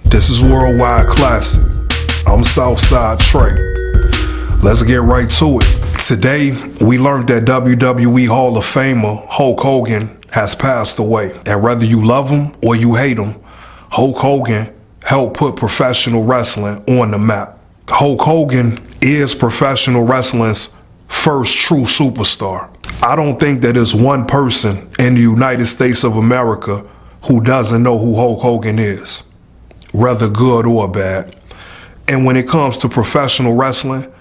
This is Worldwide Classic. I'm Southside Tre. Let's get right to it. Today, we learned that WWE Hall of Famer Hulk Hogan has passed away. And whether you love him or you hate him, Hulk Hogan helped put professional wrestling on the map. Hulk Hogan is professional wrestling's first true superstar. I don't think that there's one person in the United States of America who doesn't know who Hulk Hogan is, whether good or bad. And when it comes to professional wrestling,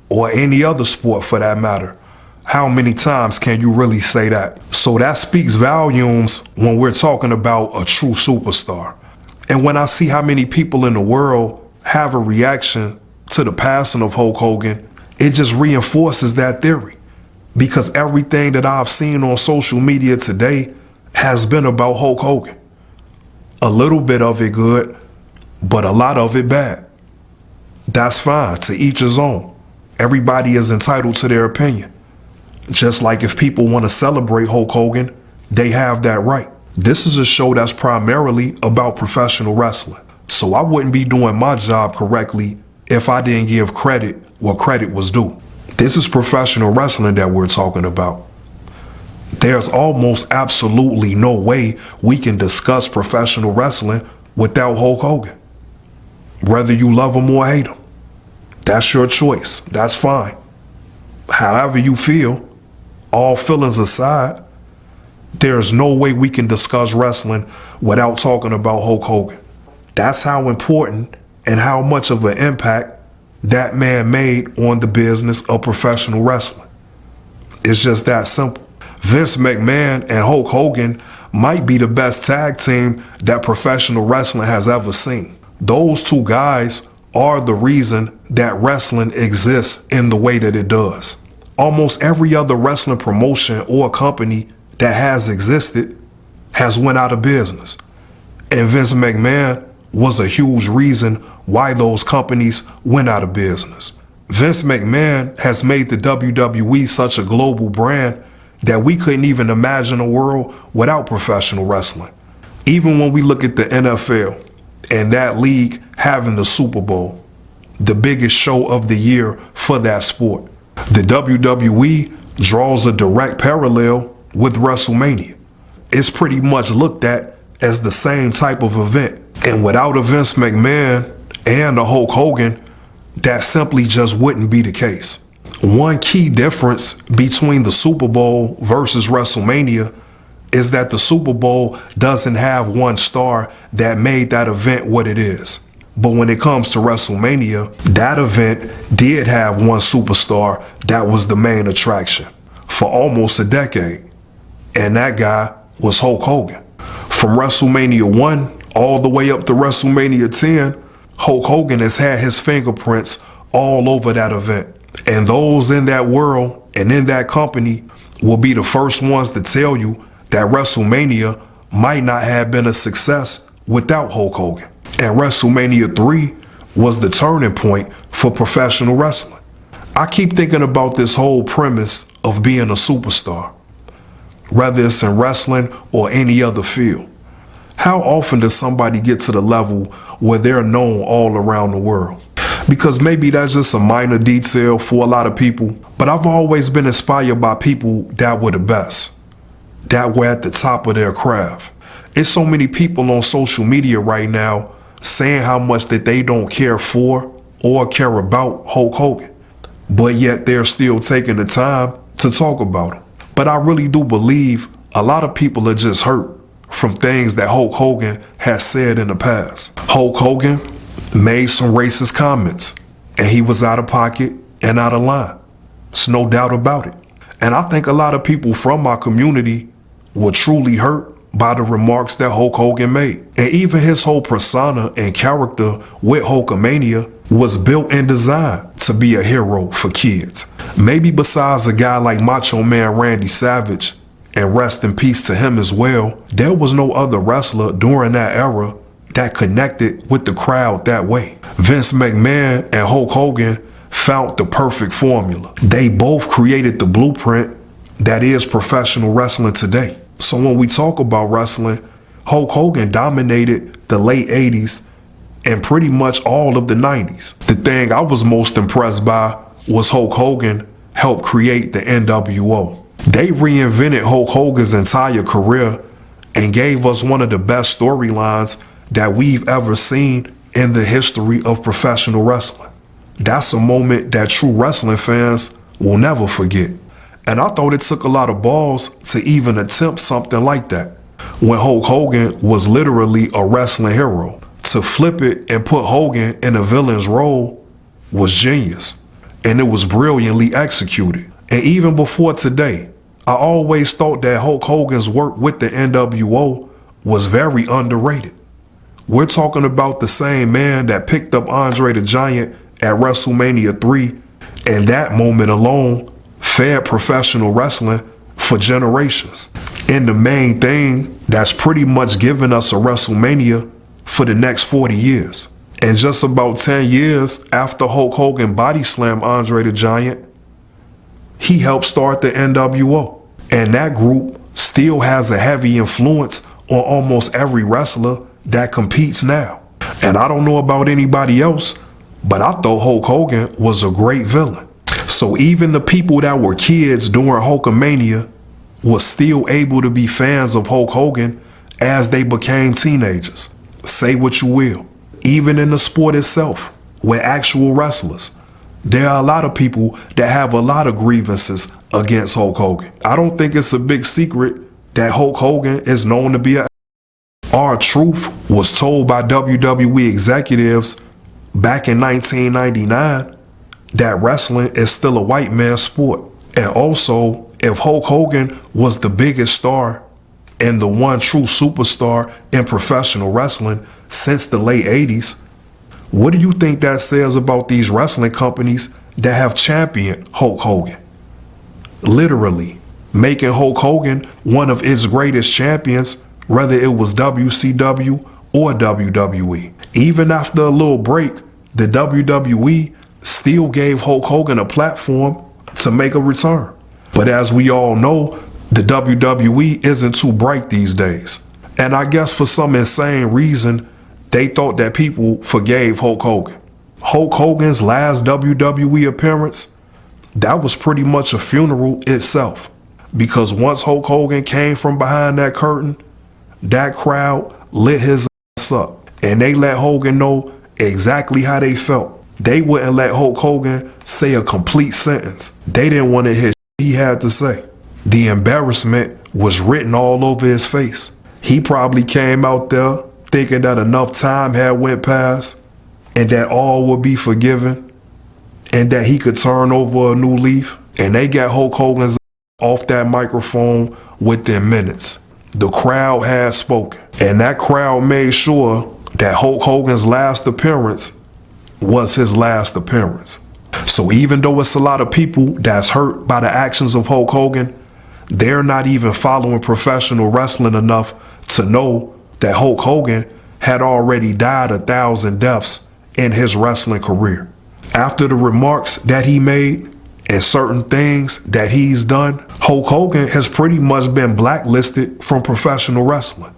or any other sport for that matter, how many times can you really say that? So that speaks volumes when we're talking about a true superstar. And when I see how many people in the world have a reaction to the passing of Hulk Hogan, it just reinforces that theory. Because everything that I've seen on social media today has been about Hulk Hogan. A little bit of it good, but a lot of it bad. That's fine, to each his own. Everybody is entitled to their opinion. Just like if people want to celebrate Hulk Hogan, they have that right. This is a show that's primarily about professional wrestling. So I wouldn't be doing my job correctly if I didn't give credit where credit was due. This is professional wrestling that we're talking about. There's almost absolutely no way we can discuss professional wrestling without Hulk Hogan. Whether you love him or hate him, that's your choice. That's fine. However you feel, all feelings aside, there's no way we can discuss wrestling without talking about Hulk Hogan. That's how important and how much of an impact that man made on the business of professional wrestling. It's just that simple. Vince McMahon and Hulk Hogan might be the best tag team that professional wrestling has ever seen. Those two guys are the reason that wrestling exists in the way that it does. Almost every other wrestling promotion or company that has existed has went out of business. And Vince McMahon was a huge reason why those companies went out of business. Vince McMahon has made the WWE such a global brand that we couldn't even imagine a world without professional wrestling. Even when we look at the NFL and that league having the Super Bowl, the biggest show of the year for that sport, the WWE draws a direct parallel with WrestleMania. It's pretty much looked at as the same type of event. And without a Vince McMahon and a Hulk Hogan, that simply just wouldn't be the case. One key difference between the Super Bowl versus WrestleMania is that the Super Bowl doesn't have one star that made that event what it is. But when it comes to WrestleMania, that event did have one superstar that was the main attraction for almost a decade. And that guy was Hulk Hogan. From WrestleMania 1 all the way up to WrestleMania 10, Hulk Hogan has had his fingerprints all over that event. And those in that world and in that company will be the first ones to tell you that WrestleMania might not have been a success without Hulk Hogan. And WrestleMania 3 was the turning point for professional wrestling. I keep thinking about this whole premise of being a superstar, whether it's in wrestling or any other field. How often does somebody get to the level where they're known all around the world? Because maybe that's just a minor detail for a lot of people, but I've always been inspired by people that were the best, that were at the top of their craft. It's so many people on social media right now saying how much that they don't care for or care about Hulk Hogan, but yet they're still taking the time to talk about him. But I really do believe a lot of people are just hurt from things that Hulk Hogan has said in the past. Hulk Hogan made some racist comments, and he was out of pocket and out of line. There's no doubt about it. And I think a lot of people from my community were truly hurt by the remarks that Hulk Hogan made. And even his whole persona and character with Hulkamania was built and designed to be a hero for kids. Maybe besides a guy like Macho Man Randy Savage, and rest in peace to him as well, there was no other wrestler during that era that connected with the crowd that way. Vince McMahon and Hulk Hogan found the perfect formula. They both created the blueprint that is professional wrestling today. So when we talk about wrestling, Hulk Hogan dominated the late 80s and pretty much all of the 90s. The thing I was most impressed by was Hulk Hogan helped create the NWO. They reinvented Hulk Hogan's entire career and gave us one of the best storylines that we've ever seen in the history of professional wrestling. That's a moment that true wrestling fans will never forget. And I thought it took a lot of balls to even attempt something like that, when Hulk Hogan was literally a wrestling hero. To flip it and put Hogan in a villain's role was genius, and it was brilliantly executed. And even before today, I always thought that Hulk Hogan's work with the NWO was very underrated. We're talking about the same man that picked up Andre the Giant at WrestleMania 3, and that moment alone fed professional wrestling for generations. And the main thing that's pretty much given us a WrestleMania for the next 40 years. And just about 10 years after Hulk Hogan body slammed Andre the Giant, he helped start the NWO. And that group still has a heavy influence on almost every wrestler that competes now. And I don't know about anybody else, but I thought Hulk Hogan was a great villain. So even the people that were kids during Hulkamania were still able to be fans of Hulk Hogan as they became teenagers. Say what you will. Even in the sport itself, with actual wrestlers, there are a lot of people that have a lot of grievances against Hulk Hogan. I don't think it's a big secret that Hulk Hogan is known to be a R-Truth was told by WWE executives back in 1999 that wrestling is still a white man's sport. And also, if Hulk Hogan was the biggest star and the one true superstar in professional wrestling since the late 80s, what do you think that says about these wrestling companies that have championed Hulk Hogan? Literally, making Hulk Hogan one of its greatest champions, whether it was WCW or WWE. Even after a little break, the WWE still gave Hulk Hogan a platform to make a return. But as we all know, the WWE isn't too bright these days. And I guess for some insane reason, they thought that people forgave Hulk Hogan. Hulk Hogan's last WWE appearance, that was pretty much a funeral itself. Because once Hulk Hogan came from behind that curtain, that crowd lit his ass up. And they let Hogan know exactly how they felt. They wouldn't let Hulk Hogan say a complete sentence. They didn't want to hear shit he had to say. The embarrassment was written all over his face. He probably came out there thinking that enough time had went past and that all would be forgiven and that he could turn over a new leaf. And they got Hulk Hogan's off that microphone within minutes. The crowd had spoken, and that crowd made sure that Hulk Hogan's last appearance was his last appearance. So even though it's a lot of people that's hurt by the actions of Hulk Hogan, they're not even following professional wrestling enough to know that Hulk Hogan had already died 1,000 deaths in his wrestling career. After the remarks that he made and certain things that he's done, Hulk Hogan has pretty much been blacklisted from professional wrestling.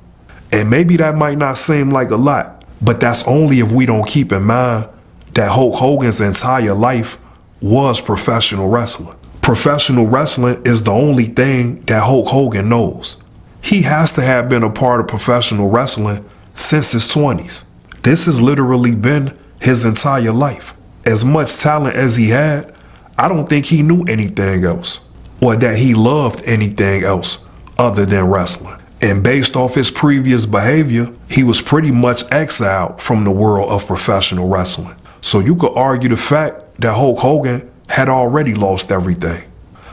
And maybe that might not seem like a lot, but that's only if we don't keep in mind that Hulk Hogan's entire life was professional wrestling. Professional wrestling is the only thing that Hulk Hogan knows. He has to have been a part of professional wrestling since his 20s. This has literally been his entire life. As much talent as he had, I don't think he knew anything else, or that he loved anything else other than wrestling. And based off his previous behavior, he was pretty much exiled from the world of professional wrestling. So you could argue the fact that Hulk Hogan had already lost everything.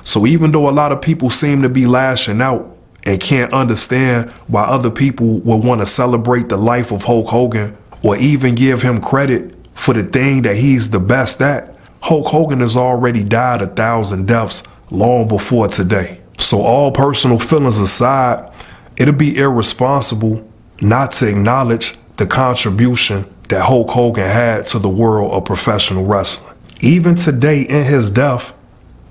So even though a lot of people seem to be lashing out and can't understand why other people would want to celebrate the life of Hulk Hogan or even give him credit for the thing that he's the best at, Hulk Hogan has already died 1,000 deaths long before today. So all personal feelings aside, it'd be irresponsible not to acknowledge the contribution that Hulk Hogan had to the world of professional wrestling. Even today in his death,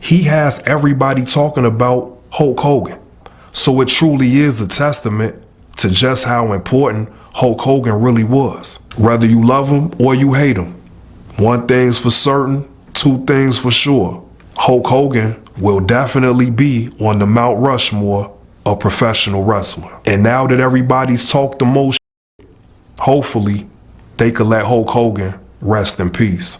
he has everybody talking about Hulk Hogan. So it truly is a testament to just how important Hulk Hogan really was. Whether you love him or you hate him, one thing's for certain, two things for sure. Hulk Hogan will definitely be on the Mount Rushmore of professional wrestling. And now that everybody's talked the most, hopefully they could let Hulk Hogan rest in peace.